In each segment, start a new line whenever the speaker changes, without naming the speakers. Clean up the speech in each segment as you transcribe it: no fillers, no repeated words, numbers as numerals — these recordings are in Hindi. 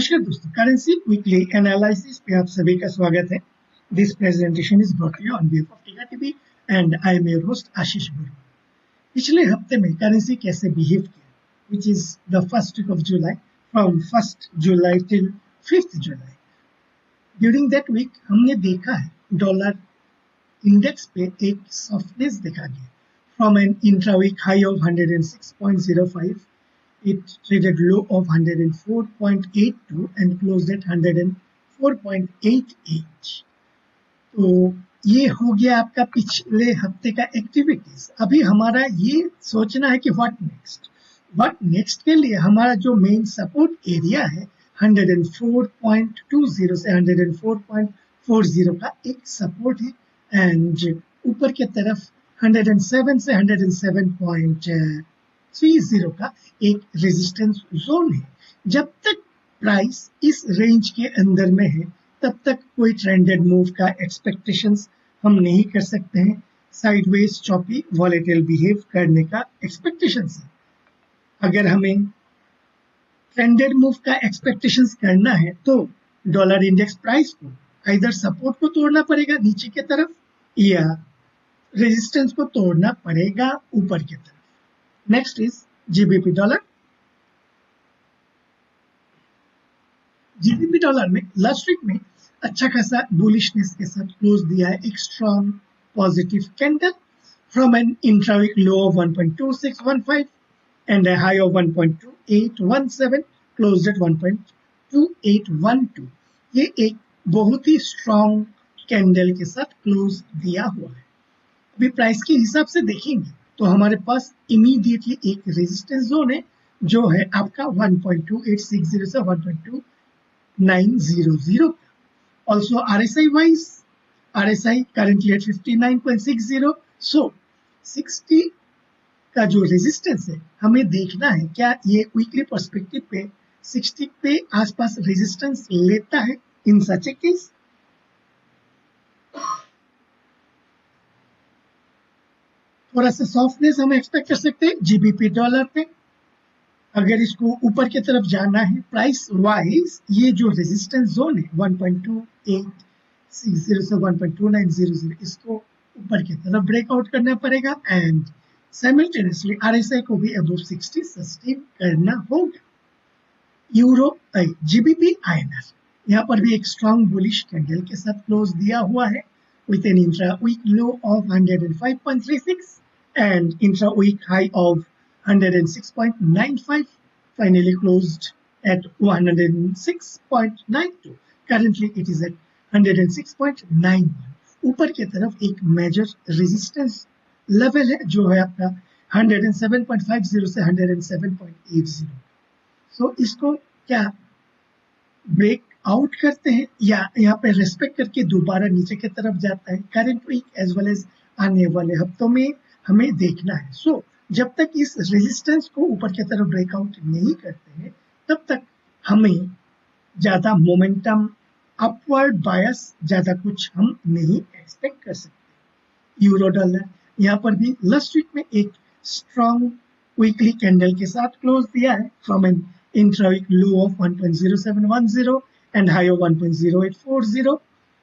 नमस्कार दोस्तों, करेंसी वीकली एनालिसिस पे आप सभी का स्वागत है। This presentation is brought you on behalf of Tika TV and I am your host Ashish Barua. पिछले हफ्ते में करेंसी कैसे बिहेव किया, which is the first week of July, from 1 July till 5 July. During that week हमने देखा है डॉलर इंडेक्स पे एक सॉफ्टनेस देखा गया। From an intra week high of 106.05, it traded low of 104.82 and closed at 104.88। तो ये हो गया आपका पिछले हफ्ते का एक्टिविटीज। अभी हमारा ये सोचना है कि व्हाट नेक्स्ट के लिए हमारा जो मेन सपोर्ट एरिया है 104.20 से 104.40 का एक सपोर्ट है, एंड ऊपर के तरफ 107 से 107.30 का एक रेजिस्टेंस जोन है। जब तक प्राइस इस रेंज के अंदर में है तब तक कोई ट्रेंडेड मूव का एक्सपेक्टेशंस हम नहीं कर सकते हैं। साइडवेज चॉपी वॉलेटाइल बिहेव करने का एक्सपेक्टेशंस है। अगर हमें ट्रेंडेड मूव का एक्सपेक्टेशंस करना है तो डॉलर इंडेक्स प्राइस को इधर सपोर्ट को तोड़ना पड़ेगा नीचे की तरफ या रेजिस्टेंस को तोड़ना पड़ेगा ऊपर की तरफ। Next is GBP dollar. GBP dollar में लास्ट वीक में अच्छा खासा बुलिशनेस के साथ क्लोज दिया है। एक strong positive candle from an intraweek low of 1.2615 and a high of 1.2817, closed at 1.2812। ये एक बहुत ही स्ट्रॉन्ग कैंडल के साथ क्लोज दिया हुआ है। अभी प्राइस के हिसाब से देखेंगे तो हमारे पास इमीडिएटली एक रेजिस्टेंस जोन है जो है आपका 1.2860 से 1.2900। Also RSI wise, RSI currently at 59.60, सो 60 का जो रेजिस्टेंस है हमें देखना है क्या ये वीकली पर्सपेक्टिव पे 60 पे आसपास रेजिस्टेंस लेता है। इन सच ए केस थोड़ा सा सॉफ्टनेस हम एक्सपेक्ट कर सकते हैं जीबीपी डॉलर पे। अगर इसको ऊपर की तरफ जाना है प्राइस वाइज, ये जो रेजिस्टेंस जोन है 1.2860 से 1.2900, इसको ऊपर की तरफ ब्रेकआउट करना पड़ेगा एंड साइमल्टेनियसली RSI को भी अबव 60 सस्टेन करना होगा। यूरो जीबीपी INR यहाँ पर भी एक स्ट्रॉन्ग बुलिश कैंडल के साथ क्लोज दिया हुआ है with an intra-week low of 105.36 and intra-week high of 106.95, finally closed at 106.92. Currently it is at 106.91। ऊपर की तरफ एक मेजर रेजिस्टेंस लेवल है जो है आपका 107.50 से 107.80। सो इसको क्या ब्रेक आउट करते हैं या यहाँ पे रेस्पेक्ट करके दोबारा नीचे की तरफ जाता है। Current week as well as आने वाले हफ्तों में हमें देखना है। सो जब तक इस रेजिस्टेंस को ऊपर की तरफ ब्रेकआउट नहीं करते हैं तब तक हमें ज्यादा मोमेंटम अपवर्ड बायस ज्यादा कुछ हम नहीं एक्सपेक्ट कर सकते। यूरो डॉलर यहाँ पर भी लास्ट वीक में एक स्ट्रॉन्ग वीकली कैंडल के साथ क्लोज दिया है from an intraweek low of 1.0710 and high of 1.0840,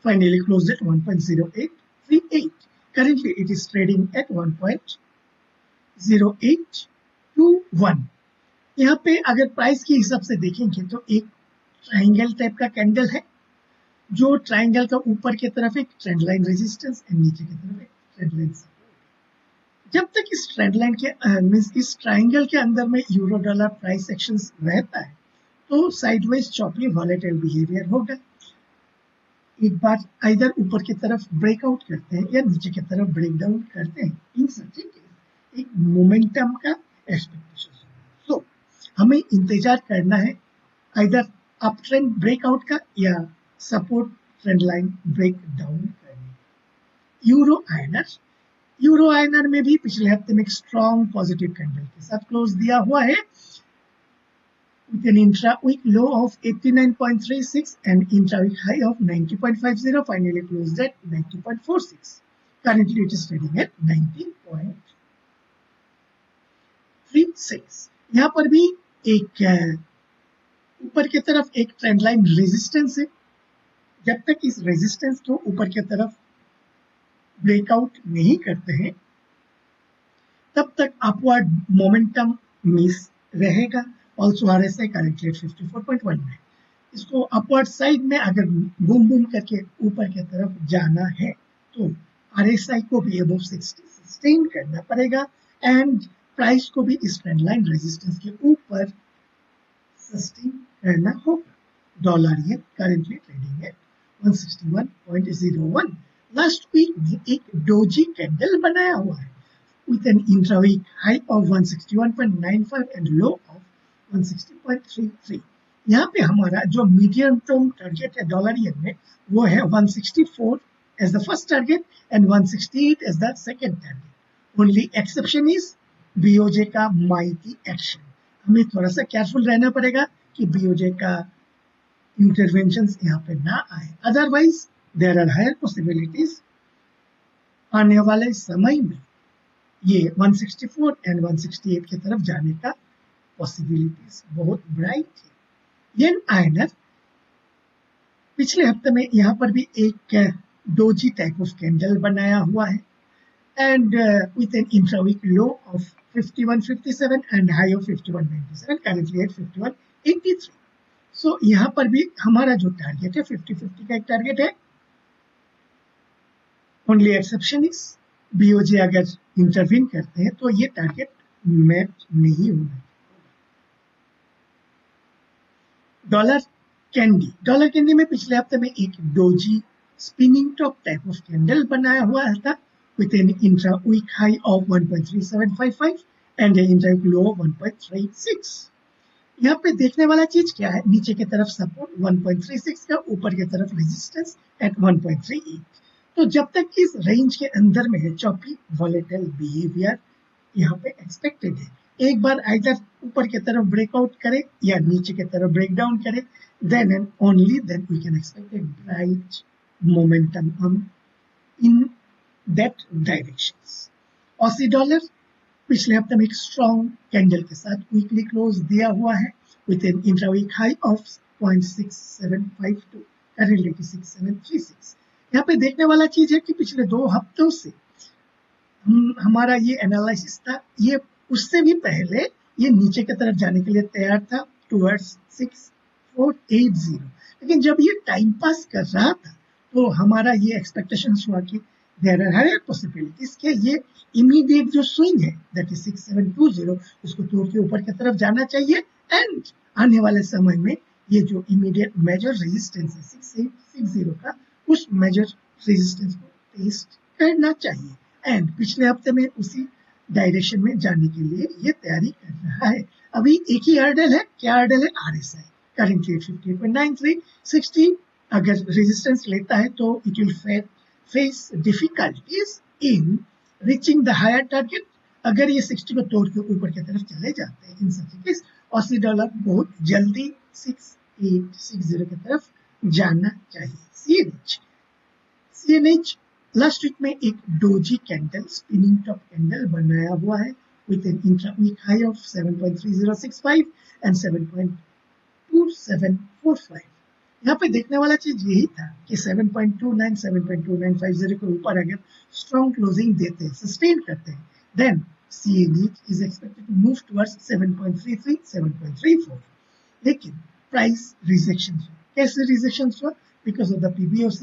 finally closed at 1.0838. Currently it is trading at 1.0821। यहाँ पे अगर प्राइस के हिसाब से देखेंगे तो एक ट्रायंगल टाइप का कैंडल है जो ट्रायंगल का ऊपर की तरफ एक ट्रेंड लाइन रेजिस्टेंस एंड नीचे की तरफ एक ट्रेंड लाइन सपोर्ट। जब तक इस ट्रेंड लाइन के इस ट्रायंगल के अंदर में यूरो डॉलर प्राइस एक्शंस रहता है तो साइडवेज चॉपी वॉलेटाइल बिहेवियर होगा। एक बार इधर ऊपर की तरफ ब्रेकआउट करते हैं या नीचे की तरफ ब्रेक डाउन करते हैं, इन सच एक मोमेंटम का एक्सपेक्टेशन। सो हमें इंतजार करना है इधर अप ट्रेंड ब्रेकआउट का या support trend line break down करने। यूरो आईएनआर में भी पिछले हफ्ते में एक स्ट्रॉन्ग पॉजिटिव कैंडल के साथ क्लोज दिया हुआ है with an intra-week low of 89.36 and intra-week high of 90.50, finally closed at 90.46. Currently it is trading at 90.36। यहाँ पर भी एक ऊपर की तरफ एक ट्रेंड लाइन रेजिस्टेंस है, जब तक इस रेजिस्टेंस को ऊपर की तरफ ब्रेकआउट नहीं करते हैं तब तक अपवर्ड मोमेंटम मिस रहेगा। ऑल्सो RSI करेंटली 54.1 में, इसको अपवर्ड साइड में अगर बूम बूम करके ऊपर की तरफ जाना है तो RSI को भी अबव 60 सस्टेन करना पड़ेगा एंड प्राइस को भी इस ट्रेंड लाइन रेजिस्टेंस के ऊपर सस्टेन करना होगा। डॉलर ये करेंटली ट्रेडिंग है 161.01। लास्ट वीक में एक डोजी कैंडल बनाया हुआ है with an intra-week high of 161.95 and low of 160.33। यहाँ पे हमारा जो मीडियम टर्म टारगेट है डॉलर येन में वो है 164 as the first target and 168 as the second target. Only exception is BOJ का mighty action। हमें थोड़ा सा केयरफुल रहना पड़ेगा कि BOJ का इंटरवेंशंस यहाँ पे ना आए, otherwise there are higher possibilities आने वाले समय में ये 164 एंड 168 की तरफ जाने का पॉसिबिलिटीज बहुत ब्राइट है। येन आईएनआर पिछले हफ्ते में यहाँ पर भी एक डोजी टाइप ऑफ कैंडल बनाया हुआ है and with an intraweek low of 51.57 and high of 51.97, currently at 51.83। So यहाँ पर भी हमारा जो टारगेट है 50-50 का एक टारगेट है। ओनली एक्सेप्शन इज बीओजे अगर इंटरवीन करते हैं तो ये टारगेट मैच नहीं होगा। डॉलर कैंडी में पिछले हफ्ते में एक doji spinning top type of candle बनाया हुआ था with an intra week high of 1.3755 and intra week low of 1.36। यहाँ पे देखने वाला चीज क्या है, नीचे की तरफ सपोर्ट 1.36 का, ऊपर की तरफ रेजिस्टेंस एट 1.38। तो जब तक इस रेंज के अंदर में है चॉपी वॉलेटाइल बिहेवियर यहाँ पे एक्सपेक्टेड है। एक बार आइदर ऊपर की तरफ ब्रेकआउट करे या नीचे की तरफ ब्रेक डाउन करे, then and only then we can expect a bright momentum in that directions. Aussie dollar पिछले हफ्ते में एक स्ट्रॉन्ग कैंडल के साथ वीकली क्लोज दिया हुआ है with an intraweek high of 0.6752, currently 6736। यहाँ पे देखने वाला चीज है कि पिछले 2 हफ्तों से हमारा ये एनालिसिस था, ये उससे भी पहले ये नीचे की तरफ जाने के लिए तैयार था टुवर्ड्स 6480, लेकिन जब ये टाइम पास कर रहा था तो हमारा ये एक्सपेक्टेशन हुआ कि देयर आर हायर पॉसिबिलिटीज के ये इमीडिएट जो स्विंग है दैट इज 6720 उसको तोड़ के ऊपर की तरफ जाना चाहिए एंड आने वाले समय में ये जो इमीडिएट मेजर रेजिस्टेंस है 6860 का, उस मेजर रेजिस्टेंस को टेस्ट करना चाहिए एंड पिछले हफ्ते में उसी डायरेक्शन में जाने के लिए ये तैयारी कर रहा है। अभी एक ही हर्डल है, क्या हर्डल है? RSI करेंटली 58.93, 60 अगर रेजिस्टेंस लेता है तो it will face difficulties in reaching the higher target. अगर ये 60 को तोड़ के ऊपर की तरफ चले जाते हैं इन सच केस ऑसी डॉलर बहुत जल्दी 6860 की तरफ जाना चाहिए। CNH लास्ट वीक में एक doji candle spinning top candle बनाया हुआ है with an intra week high of 7.3065 and 7.2745। यहाँ पे देखने वाला चीज यही था कि 7.29 7.2950 के ऊपर अगर स्ट्रॉन्ग क्लोजिंग देते हैं, सस्टेन करते हैं, then CNH is expected to move towards 7.33 7.34। लेकिन प्राइस रिजेक्शन कैसे रिजेक्शन हुआ? Because of the PBOC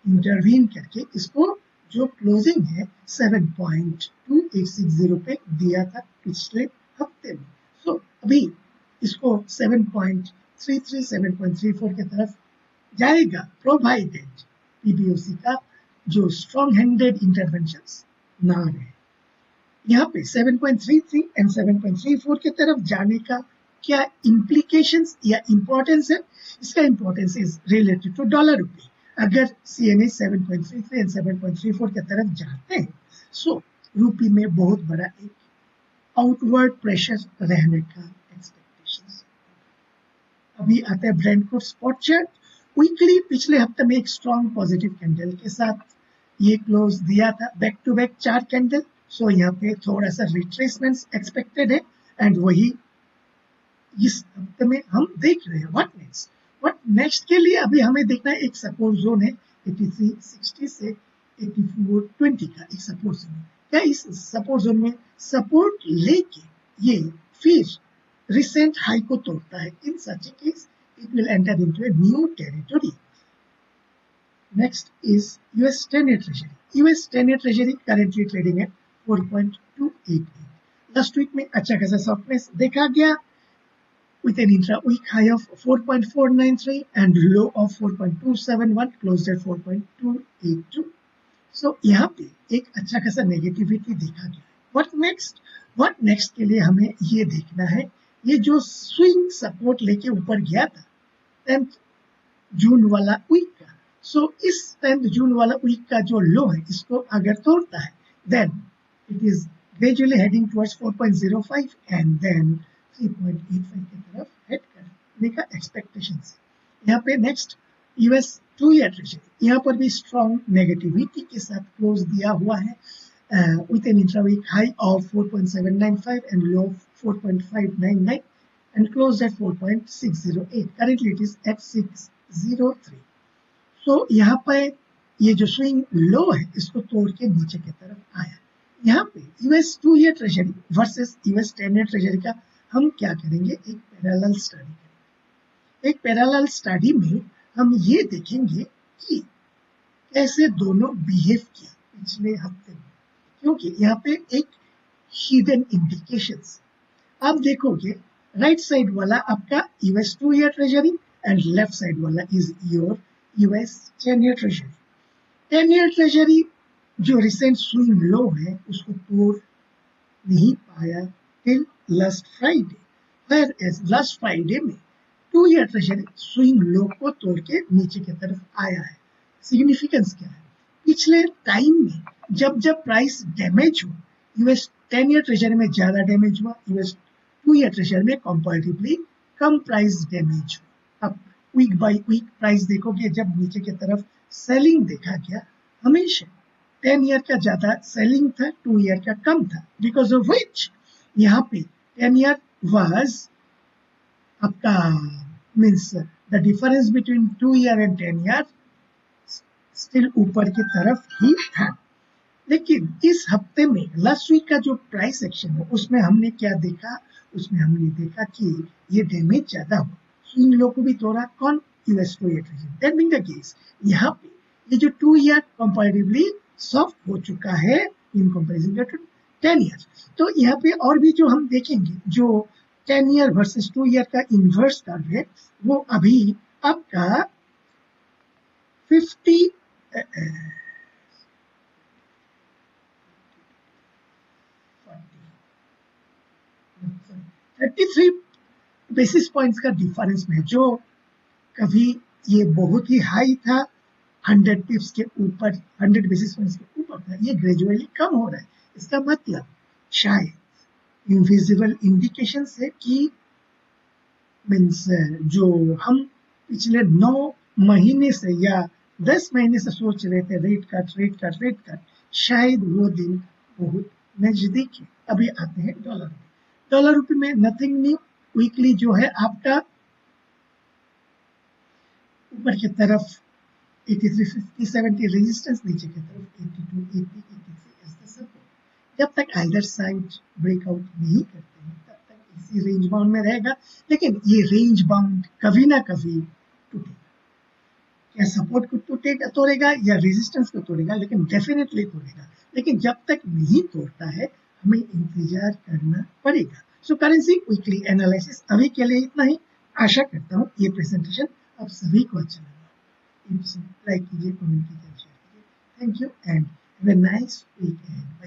intervene करके इसको जो क्लोजिंग है 7.2860 पे दिया था पिछले हफ्ते में। सो अभी इसको 7.33 7.34 की तरफ जाएगा प्रोवाइडेड PBOC का जो स्ट्रॉन्ग हैंडेड इंटरवेंशंस ना रहे। यहाँ पे 7.33 एंड 7.34 की तरफ जाने का क्या इम्प्लीकेशंस या इंपॉर्टेंस है? इसका importance is related to dollar rupee. अगर CNH 7.33 एंड 7.34 की तरफ जाते हैं सो रुपी में बहुत बड़ा एक आउटवर्ड प्रेशर रहने का एक्सपेक्टेशन। अभी आता है Brent crude spot chart. Weekly पिछले हफ्ते में एक स्ट्रॉन्ग पॉजिटिव कैंडल के साथ ये क्लोज दिया था, बैक टू बैक 4 कैंडल। सो यहाँ पे थोड़ा सा रिट्रेसमेंट एक्सपेक्टेड है एंड वही इस हफ्ते में हम देख रहे हैं। व्हाट नेक्स्ट के लिए अभी हमें देखना है, एक सपोर्ट जोन है 8360 से 8420 का एक सपोर्ट जोन है। क्या इस सपोर्ट जोन में सपोर्ट लेके ये फिर रिसेंट हाई को तोड़ता है? In such case it will enter into a new territory. Next is US 10-year Treasury. US 10-year Treasury currently trading at 4.288. Last week में अच्छा खासा softness देखा गया with an intra-week high of 4.493 and low of 4.271, closed at 4.282. So यहाँ पे एक अच्छा खासा नेगेटिविटी देखा गया। What next? What next के लिए हमें ये देखना है, ये जो स्विंग सपोर्ट लेके ऊपर गया था 10 जून वाला वीक का, सो इस 10 जून वाला वीक का जो लो है इसको अगर तोड़ता है then it is gradually heading towards 4.05 and then 3.85 की तरफ हेड करने का एक्सपेक्टेशन है। यहाँ पे नेक्स्ट यूएस 2-year ट्रेजरी, यहाँ पर भी स्ट्रॉन्ग नेगेटिविटी के साथ क्लोज दिया हुआ है with an intra-week high of 4.795 and low of 4.599 and closed at 4.608. Currently it is at 603. So यहाँ पे ये जो स्विंग लो है इसको तोड़ के नीचे की तरफ आया। यहाँ पे US 2-year treasury versus US 10-year treasury का हम क्या करेंगे, एक पैरेलल स्टडी करेंगे। एक पैरेलल स्टडी में हम ये देखेंगे कि कैसे दोनों बिहेव किया पिछले हफ्ते में, क्योंकि यहाँ पे एक हिडन इंडिकेशंस आप देखोगे। राइट साइड वाला आपका US 2-year treasury and left side वाला is your US 10-year treasury. 10-year treasury जो रिसेंट स्विंग लो है उसको तोड़ नहीं पाया till last Friday, whereas last Friday में 2-year ट्रेजरी स्विंग लो को तोड़ के नीचे की तरफ आया है। सिग्निफिकेंस क्या है, पिछले टाइम में जब जब प्राइस डैमेज हुआ यूएस 10-year ट्रेजरी में ज्यादा डैमेज हुआ, यूएस 2-year ट्रेजरी में कंपैरेटिवली कम प्राइस डैमेज हुआ। अब वीक बाय वीक प्राइस देखोगे, जब नीचे की तरफ सेलिंग देखा गया हमेशा 10-year का ज्यादा सेलिंग था, 2-year का कम था, बिकॉज ऑफ विच यहाँ पे 10-year वाज आपका means the difference between 2-year and 10-year still ऊपर की तरफ ही था। लेकिन इस हफ्ते में लास्ट वीक का जो प्राइस एक्शन है उसमें हमने क्या देखा, उसमें हमने देखा कि ये डैमेज ज्यादा हुआ, स्विंग लो को भी तोड़ा कौन, US 2-year treasury. That being the case यहाँ पे ये जो 2-year कंपैरेटिवली सॉफ्ट हो चुका है इन कंपैरिजन टू 10-year। तो यहाँ पे और भी जो हम देखेंगे जो 10-year वर्सेस 2-year का इन्वर्स कर्व है वो अभी आपका 33 बेसिस पॉइंट्स का डिफरेंस में, जो कभी ये बहुत ही हाई था 100 पिप्स के ऊपर, 100 बेसिस पॉइंट्स के ऊपर था, ये ग्रेजुअली कम हो रहा है। इसका मतलब शायद इनविजिबल इंडिकेशन है कि मीन्स जो हम पिछले 9 महीने से या 10 महीने से सोच रहे थे रेट कट, शायद वो दिन बहुत नजदीक है। अभी आते हैं डॉलर रुपए में नथिंग न्यू। वीकली जो है आपका ऊपर की तरफ 8350 70 रेजिस्टेंस, नीचे की तरफ 82 80 83 ऐसा सपोर्ट। जब तक आइदर साइड ब्रेकआउट नहीं करते हैं तब तक इसी रेंज बाउंड में रहेगा, लेकिन ये रेंज बाउंड कभी ना कभी टूटेगा। क्या सपोर्ट को तोड़ेगा या रेजिस्टेंस को तोड़ेगा, लेकिन डेफिनेटली तोड़ेगा। लेकिन जब तक नहीं तोड़ता है हमें इंतजार करना पड़ेगा। सो करेंसी वीकली एनालिसिस अभी के लिए इतना ही। आशा करता हूँ ये प्रेजेंटेशन आप सभी को अच्छा लगा। लाइक कीजिए, कमेंट कीजिए, शेयर कीजिए। Thank you and have a nice weekend.